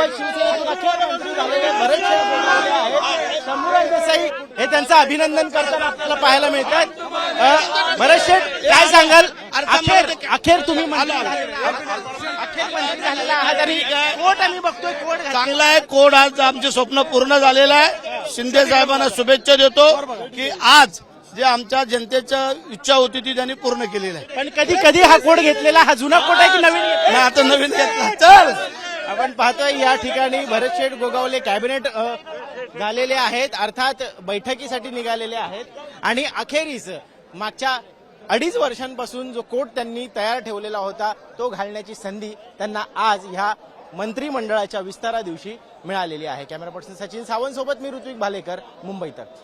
आपल्यासोबत शिवसेनेतून अखेर मंत्री झालेले बरेचसे गोगावले आहेत. शंभूराज देसाई हे त्यांचं अभिनंदन करताना आपल्याला पाहायला मिळतात. बरेचसे काय सांगाल, अखेर तुम्ही मंत्री झालेला आहात आणि कोट आम्ही बघतोय, कोट चांगला आहे. कोड आज आमचे स्वप्न पूर्ण झालेलं आहे. शिंदे साहेबांना शुभेच्छा देतो की आज जे आमच्या जनतेच्या इच्छा होती ती त्यांनी पूर्ण केलेली आहे. पण कधी कधी हा कोट घेतलेला हा जुना कोट आहे की नवीन? नाही, आता नवीन घेतला. चल आपण पाहतोय या ठिकाणी भरतशेठ गोगावले कॅबिनेट झालेले आहेत, अर्थात बैठकीसाठी निघालेले आहेत आणि अखेरीस मागच्या 2.5 वर्षांपासून जो कोट त्यांनी तयार ठेवलेला होता तो घालण्याची संधी त्यांना आज ह्या मंत्रिमंडळाच्या विस्तारा दिवशी मिळालेली आहे. कॅमेरा पर्सन सचिन सावंत सोबत मी ऋत्विक भालेकर, मुंबई तक.